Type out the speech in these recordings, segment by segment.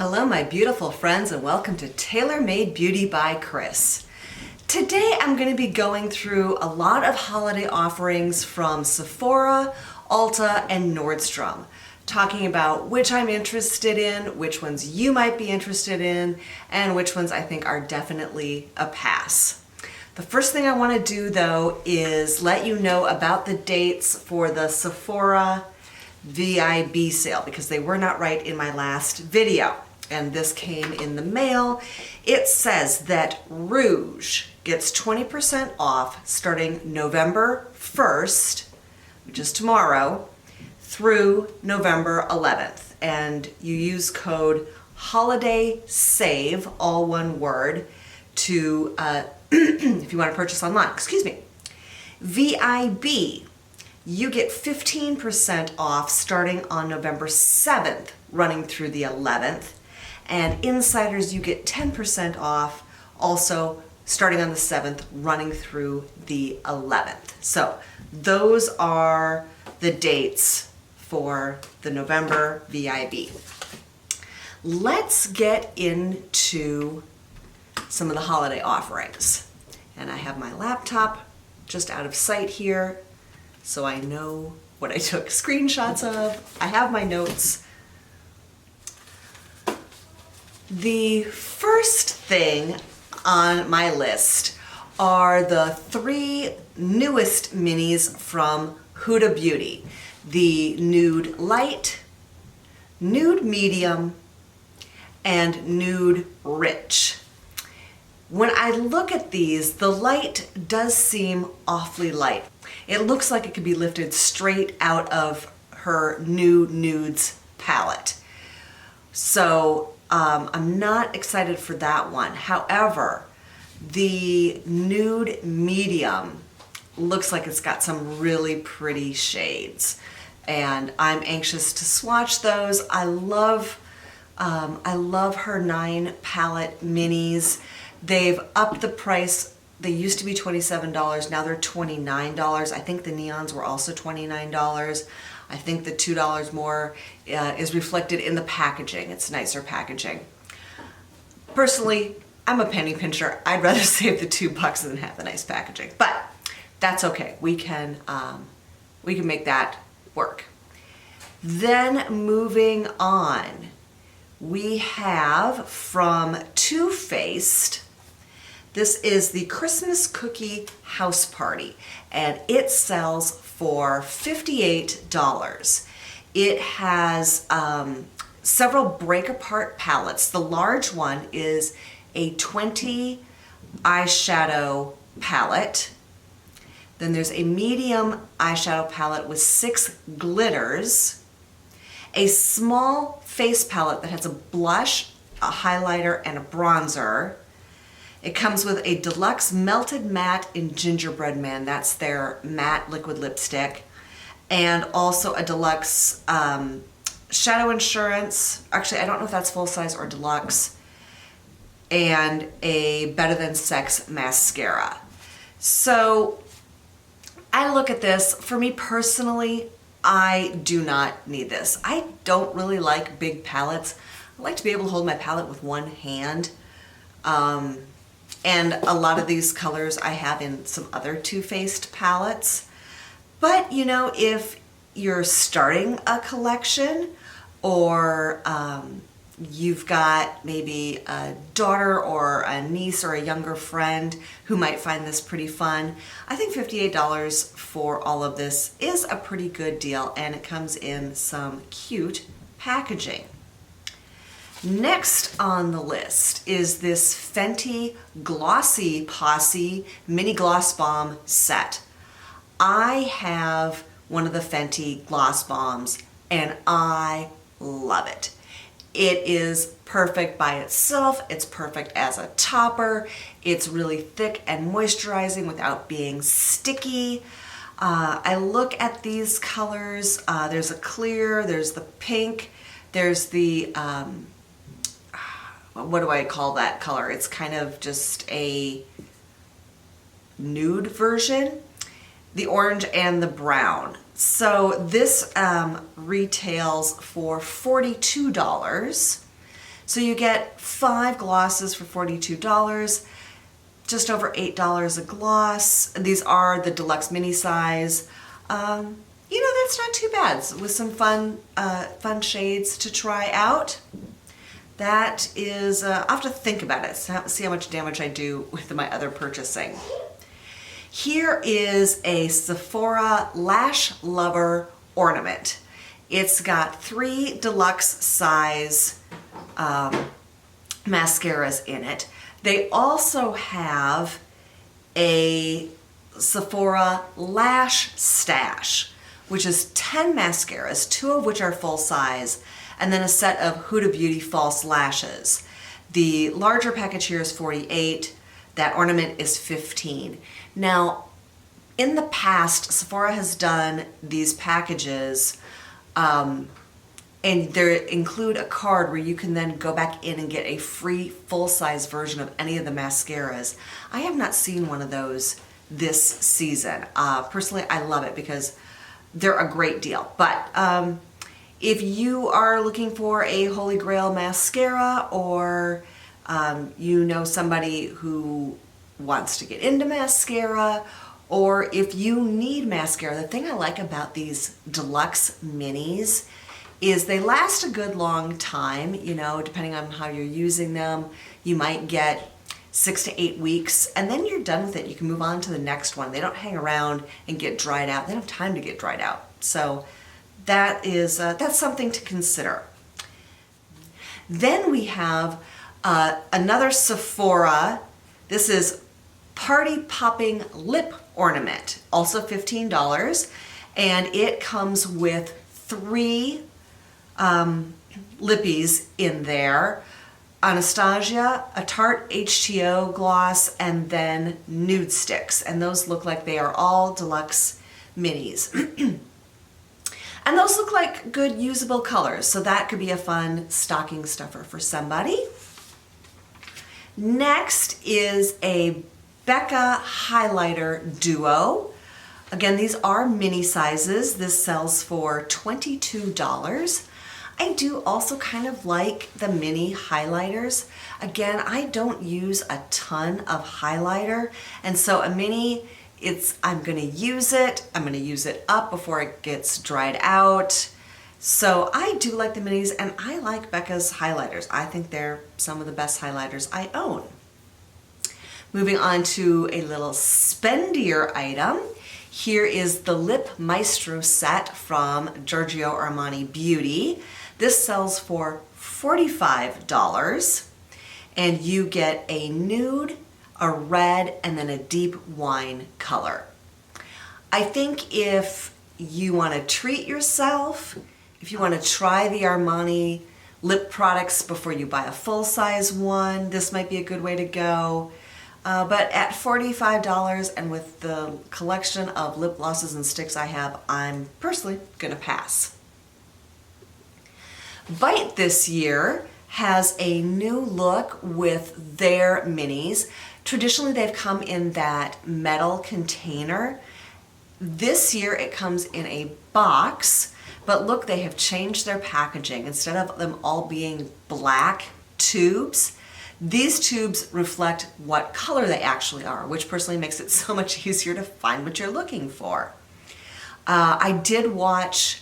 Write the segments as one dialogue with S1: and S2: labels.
S1: Hello my beautiful friends and welcome to Tailor Made Beauty by Kris. Today I'm going to be going through a lot of holiday offerings from Sephora, Ulta, and Nordstrom, talking about which I'm interested in, which ones you might be interested in, and which ones I think are definitely a pass. The first thing I want to do though is let you know about the dates for the Sephora VIB sale because they were not right in my last video. And this came in the mail. It says that Rouge gets 20% off starting November 1st, which is tomorrow, through November 11th. And you use code HOLIDAYSAVE, all one word, to if you want to purchase online. Excuse me. VIB, you get 15% off starting on November 7th, running through the 11th. And Insiders, you get 10% off also starting on the 7th, running through the 11th. So those are the dates for the November VIB. Let's get into some of the holiday offerings. And I have my laptop just out of sight here, so I know what I took screenshots of. I have my notes. The first thing on my list are the three newest minis from Huda Beauty. The Nude Light, Nude Medium, and Nude Rich. When I look at these, the light does seem awfully light. It looks like it could be lifted straight out of her New Nudes palette. So I'm not excited for that one. However, the Nude Medium looks like it's got some really pretty shades. And I'm anxious to swatch those. I love her 9 palette minis. They've upped the price. They used to be $27, now they're $29. I think the neons were also $29. I think the $2 more is reflected in the packaging. It's nicer packaging. Personally, I'm a penny pincher. I'd rather save the $2 than have the nice packaging, but that's okay. We can make that work. Then moving on, we have from Too Faced. This is the Christmas Cookie House Party, and it sells for $58. It has several break-apart palettes. The large one is a 20 eyeshadow palette. Then there's a medium eyeshadow palette with 6 glitters, a small face palette that has a blush, a highlighter, and a bronzer. It comes with a deluxe melted matte in Gingerbread Man. That's their matte liquid lipstick. And also a deluxe Shadow Insurance. Actually, I don't know if that's full size or deluxe. And a Better Than Sex mascara. So I look at this. For me personally, I do not need this. I don't really like big palettes. I like to be able to hold my palette with one hand. And a lot of these colors I have in some other Too Faced palettes. But you know, if you're starting a collection or you've got maybe a daughter or a niece or a younger friend who might find this pretty fun, I think $58 for all of this is a pretty good deal, and it comes in some cute packaging. Next on the list is this Fenty Glossy Posse Mini Gloss Bomb set. I have one of the Fenty Gloss Bombs and I love it. It is perfect by itself. It's perfect as a topper. It's really thick and moisturizing without being sticky. I look at these colors. There's a clear, there's the pink, there's the what do I call that color? It's kind of just a nude version, the orange and the brown. So this retails for $42. So you get 5 glosses for $42, just over $8 a gloss. These are the deluxe mini size. You know, that's not too bad, with some fun shades to try out. That is, I'll have to think about it, see how much damage I do with my other purchasing. Here is a Sephora Lash Lover ornament. It's got 3 deluxe size mascaras in it. They also have a Sephora Lash Stash, which is 10 mascaras, 2 of which are full size, and then a set of Huda Beauty false lashes. The larger package here is $48. That ornament is $15. Now, in the past, Sephora has done these packages, and they include a card where you can then go back in and get a free full-size version of any of the mascaras. I have not seen one of those this season. Personally, I love it because they're a great deal. But if you are looking for a Holy Grail mascara, or you know somebody who wants to get into mascara, or if you need mascara, the thing I like about these deluxe minis is they last a good long time. You know, depending on how you're using them, you might get 6 to 8 weeks, and then you're done with it. You can move on to the next one. They don't hang around and get dried out. They don't have time to get dried out. So that is that's something to consider. Then we have another Sephora. This is Party Popping Lip Ornament, also $15, and it comes with 3 lippies in there. Anastasia, a Tarte H2O gloss, and then nude sticks. And those look like they are all deluxe minis. And those look like good usable colors, so that could be a fun stocking stuffer for somebody. Next is a Becca Highlighter Duo. Again, these are mini sizes. This sells for $22. I do also kind of like the mini highlighters. Again, I don't use a ton of highlighter, and so a mini, I'm gonna use it up before it gets dried out. So I do like the minis, and I like Becca's highlighters. I think they're some of the best highlighters I own. Moving on to a little spendier item. Here is the Lip Maestro set from Giorgio Armani Beauty. This sells for $45, and you get a nude, a red, and then a deep wine color. I think if you want to treat yourself, if you want to try the Armani lip products before you buy a full-size one, this might be a good way to go. But at $45, and with the collection of lip glosses and sticks I have, I'm personally going to pass. Bite this year has a new look with their minis. Traditionally, they've come in that metal container. This year, it comes in a box, but look, they have changed their packaging. Instead of them all being black tubes, these tubes reflect what color they actually are, which personally makes it so much easier to find what you're looking for. I did watch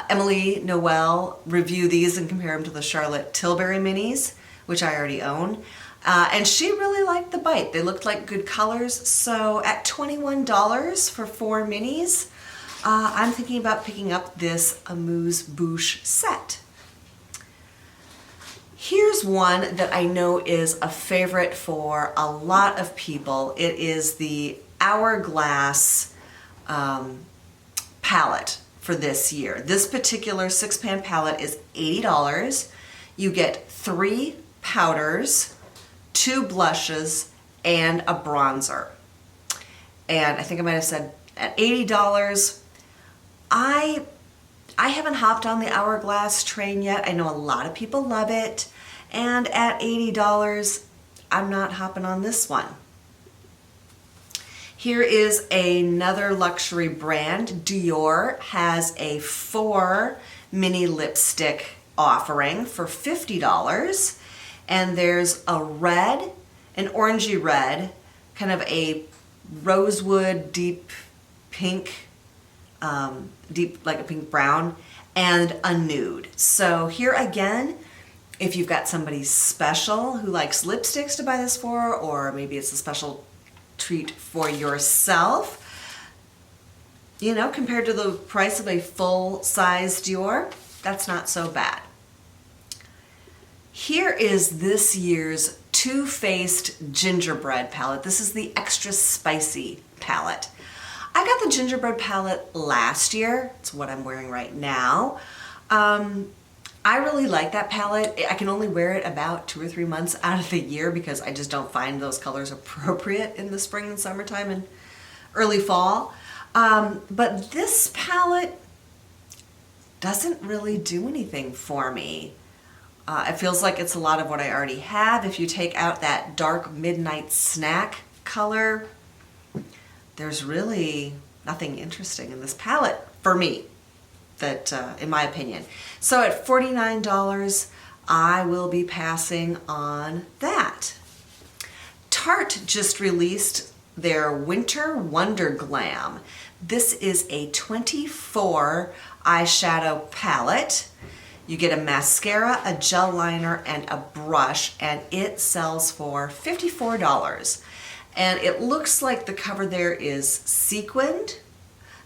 S1: Emily Noel review these and compare them to the Charlotte Tilbury minis, which I already own. And she really liked the bite. They looked like good colors. So at $21 for 4 minis, I'm thinking about picking up this Amuse-Bouche set. Here's one that I know is a favorite for a lot of people. It is the Hourglass palette for this year. This particular 6-pan palette is $80. You get 3 powders, 2 blushes, and a bronzer. And I think I might have said at $80, I haven't hopped on the Hourglass train yet. I know a lot of people love it. And at $80, I'm not hopping on this one. Here is another luxury brand. Dior has a 4 mini lipstick offering for $50. And there's a red, an orangey red, kind of a rosewood deep pink, deep like a pink brown, and a nude. So here again, if you've got somebody special who likes lipsticks to buy this for, or maybe it's a special treat for yourself, you know, compared to the price of a full-size Dior, that's not so bad. Here is this year's Too Faced Gingerbread palette. This is the extra spicy palette. I got the gingerbread palette last year. It's what I'm wearing right now. I really like that palette. I can only wear it about 2 or 3 months out of the year because I just don't find those colors appropriate in the spring and summertime and early fall. But this palette doesn't really do anything for me. It feels like it's a lot of what I already have. If you take out that dark midnight snack color, there's really nothing interesting in this palette for me, that in my opinion. So at $49, I will be passing on that. Tarte just released their Winter Wonder Glam. This is a 24 eyeshadow palette. You get a mascara, a gel liner, and a brush, and it sells for $54. And it looks like the cover there is sequined.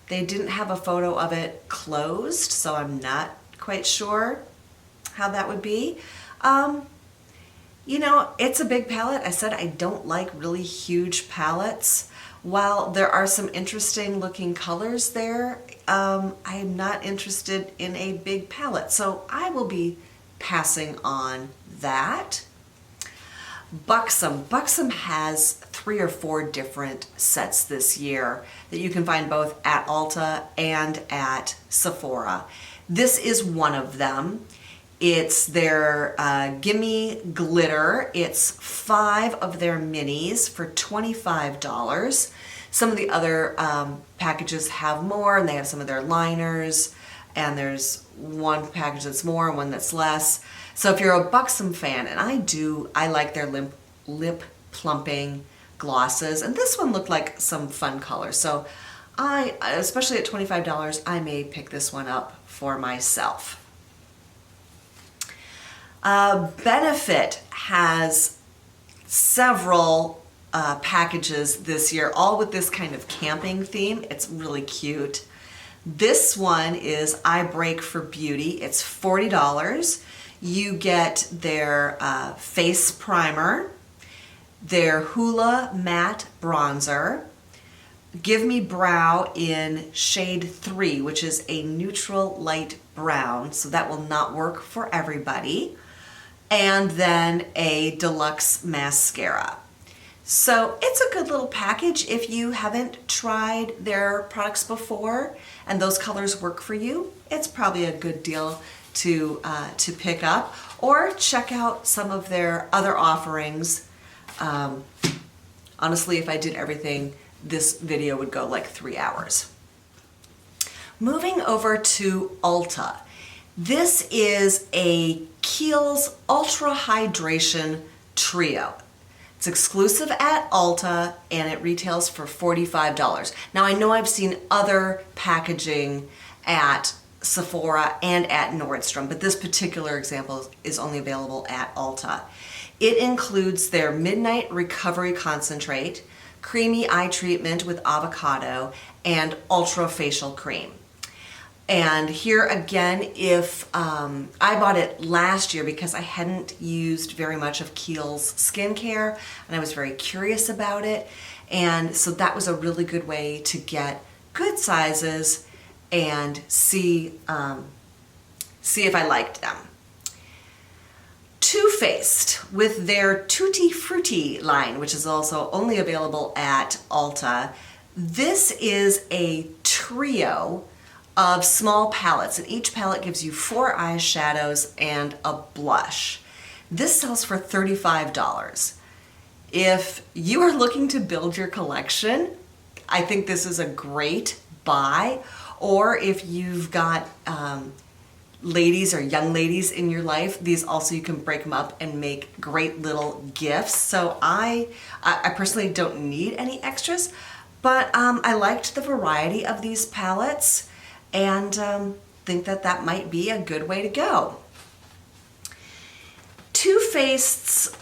S1: They didn't have a photo of it closed, so I'm not quite sure how that would be. You know, it's a big palette. I said I don't like really huge palettes. While there are some interesting looking colors there, I'm not interested in a big palette, so I will be passing on that. Buxom. Buxom has 3 or 4 different sets this year that you can find both at Ulta and at Sephora. This is one of them. It's their Gimme Glitter. It's 5 of their minis for $25. Some of the other packages have more, and they have some of their liners, and there's one package that's more and one that's less. So if you're a Buxom fan, and I like their lip plumping glosses, and this one looked like some fun color. So especially at $25, I may pick this one up for myself. Benefit has several packages this year, all with this kind of camping theme. It's really cute. This one is I Break for Beauty. It's $40. You get their face primer, their Hoola Matte Bronzer, Give Me Brow in shade 3, which is a neutral light brown, so that will not work for everybody, and then a deluxe mascara. So it's a good little package if you haven't tried their products before and those colors work for you. It's probably a good deal to pick up, or check out some of their other offerings. Honestly, if I did everything, this video would go like 3 hours. Moving over to Ulta. This is a Kiehl's Ultra Hydration Trio. It's exclusive at Ulta and it retails for $45. Now I know I've seen other packaging at Sephora and at Nordstrom, but this particular example is only available at Ulta. It includes their Midnight Recovery Concentrate, Creamy Eye Treatment with Avocado, and Ultra Facial Cream. And here again, if I bought it last year because I hadn't used very much of Kiehl's skincare and I was very curious about it, and so that was a really good way to get good sizes and see if I liked them. Too Faced with their Tutti Frutti line, which is also only available at Ulta. This is a trio of small palettes, and each palette gives you 4 eyeshadows and a blush. This sells for $35. If you are looking to build your collection, I think this is a great buy. Or if you've got ladies or young ladies in your life, these also, you can break them up and make great little gifts. So I personally don't need any extras, but I liked the variety of these palettes and think that that might be a good way to go. Too Faced's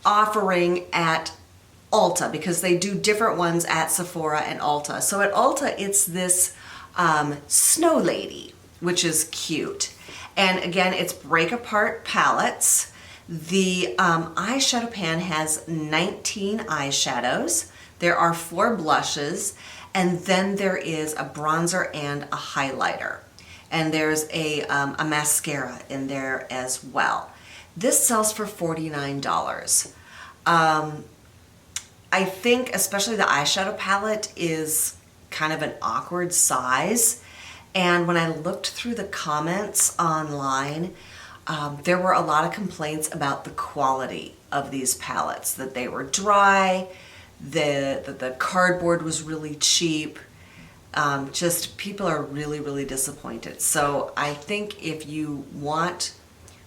S1: offering at Ulta, because they do different ones at Sephora and Ulta. So at Ulta, it's this snow lady, which is cute. And again, it's break apart palettes. The eyeshadow pan has 19 eyeshadows. There are 4 blushes, and then there is a bronzer and a highlighter. And there's a mascara in there as well. This sells for $49. I think especially the eyeshadow palette is kind of an awkward size. And when I looked through the comments online, there were a lot of complaints about the quality of these palettes, that they were dry, that the cardboard was really cheap. Just people are really, really disappointed. So I think if you want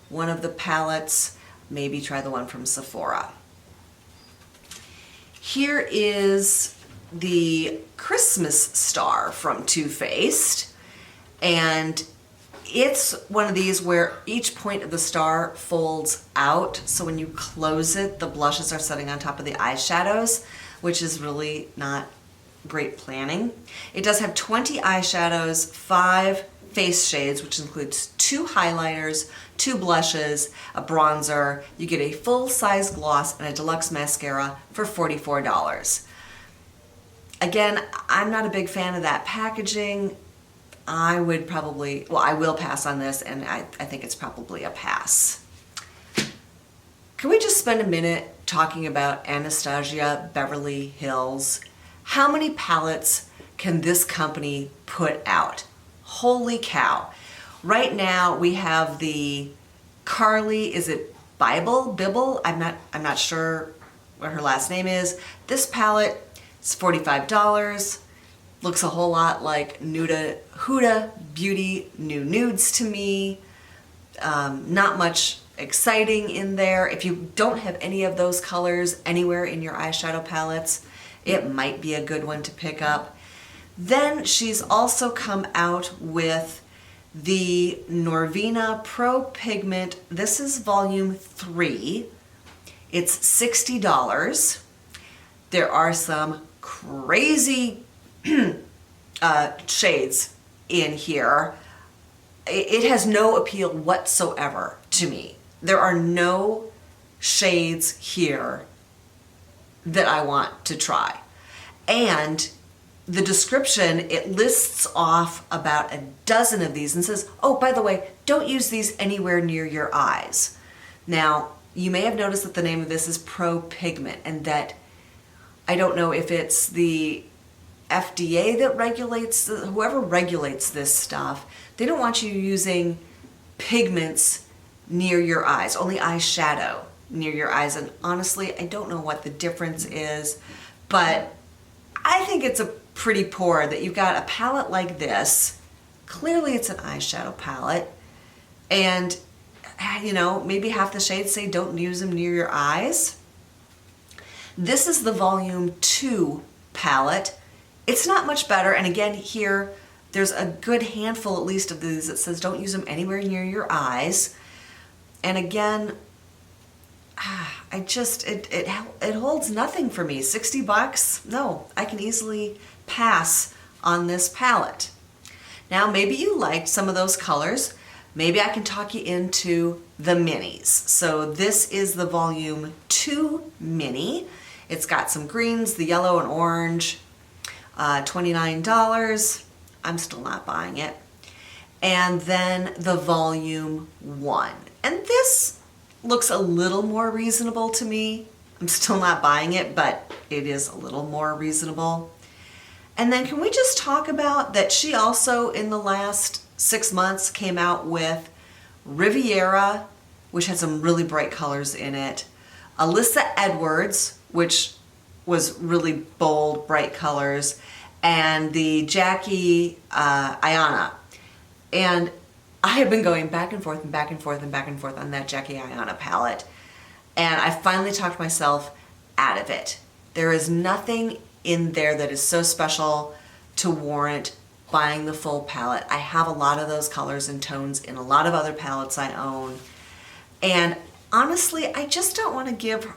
S1: one of the palettes, maybe try the one from Sephora. Here is the Christmas star from Too Faced, and it's one of these where each point of the star folds out, so when you close it, the blushes are sitting on top of the eyeshadows, which is really not great planning. It does have 20 eyeshadows, 5 face shades, which includes 2 highlighters, 2 blushes, a bronzer. You get a full-size gloss and a deluxe mascara for $44. Again, I'm not a big fan of that packaging. I would probably, well, I will pass on this, and I think it's probably a pass. Can we just spend a minute talking about Anastasia Beverly Hills? How many palettes can this company put out? Holy cow. Right now we have the Carly, is it Bibble? I'm not sure what her last name is. This palette is $45. Looks a whole lot like Huda Beauty New Nudes to me. Not much exciting in there. If you don't have any of those colors anywhere in your eyeshadow palettes, it might be a good one to pick up. Then she's also come out with the Norvina Pro Pigment. This is volume 3. It's $60. There are some crazy shades in here. It has no appeal whatsoever to me. There are no shades here that I want to try. And the description, it lists off about a dozen of these and says, oh, by the way, don't use these anywhere near your eyes. Now, you may have noticed that the name of this is Pro Pigment, and that I don't know if it's the FDA that regulates, whoever regulates this stuff, they don't want you using pigments near your eyes, only eyeshadow near your eyes. And honestly, I don't know what the difference is, but I think it's a pretty poor that you've got a palette like this. Clearly it's an eyeshadow palette, and you know, maybe half the shades say don't use them near your eyes. This is the volume 2 palette. It's not much better, and again here there's a good handful at least of these that says don't use them anywhere near your eyes. And again, it holds nothing for me. $60? No, I can easily pass on this palette. Now maybe you liked some of those colors. Maybe I can talk you into the minis. So this is the volume 2 mini. It's got some greens, the yellow and orange, $29. I'm still not buying it. And then the volume 1. And this looks a little more reasonable to me. I'm still not buying it, but it is a little more reasonable. And then can we just talk about that she also in the last 6 months came out with Riviera, which had some really bright colors in it, Alyssa Edwards, which was really bold, bright colors, and the Jackie Ayanna. And I have been going back and forth and back and forth and back and forth on that Jackie Ayanna palette. And I finally talked myself out of it. There is nothing in there that is so special to warrant buying the full palette. I have a lot of those colors and tones in a lot of other palettes I own. And honestly, I just don't want to give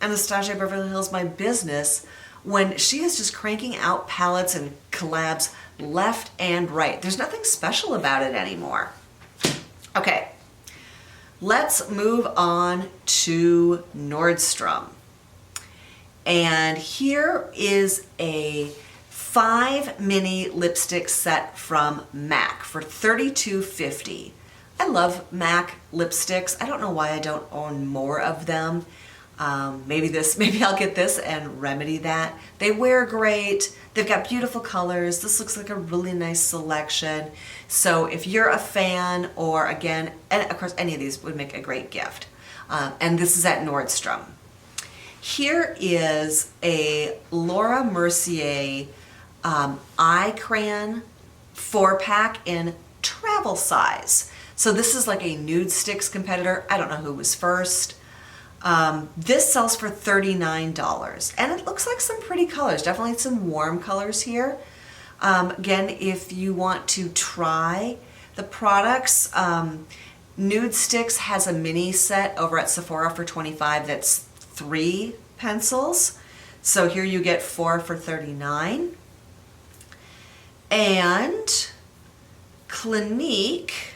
S1: Anastasia Beverly Hills my business when she is just cranking out palettes and collabs left and right. There's nothing special about it anymore. Okay, let's move on to Nordstrom. And here is a 5 mini lipstick set from MAC for $32.50. I love MAC lipsticks. I don't know why I don't own more of them. Maybe I'll get this and remedy that. They wear great. They've got beautiful colors. This looks like a really nice selection. So if you're a fan, or again, and of course any of these would make a great gift. And this is at Nordstrom. Here is a Laura Mercier eye crayon 4-pack in travel size. So this is like a nude sticks competitor. I don't know who was first. This sells for $39, and it looks like some pretty colors, definitely some warm colors here. Again, if you want to try the products, Nude Sticks has a mini set over at Sephora for $25 that's 3 pencils. So here you get 4 for $39. And Clinique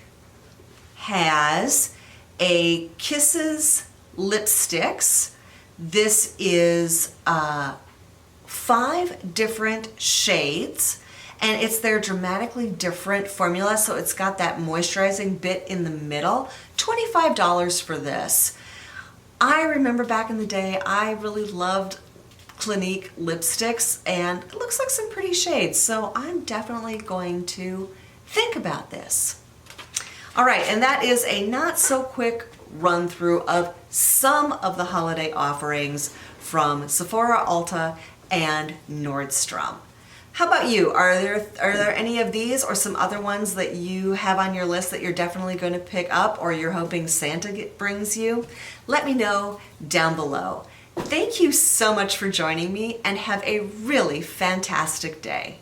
S1: has a Kisses lipsticks. This is 5 different shades, and it's their dramatically different formula, so it's got that moisturizing bit in the middle. $25 for this. I remember back in the day, I really loved Clinique lipsticks, and it looks like some pretty shades, so I'm definitely going to think about this. All right, and that is a not so quick run through of some of the holiday offerings from Sephora, Ulta, and Nordstrom. How about you? Are there any of these or some other ones that you have on your list that you're definitely going to pick up, or you're hoping Santa brings you? Let me know down below. Thank you so much for joining me, and have a really fantastic day.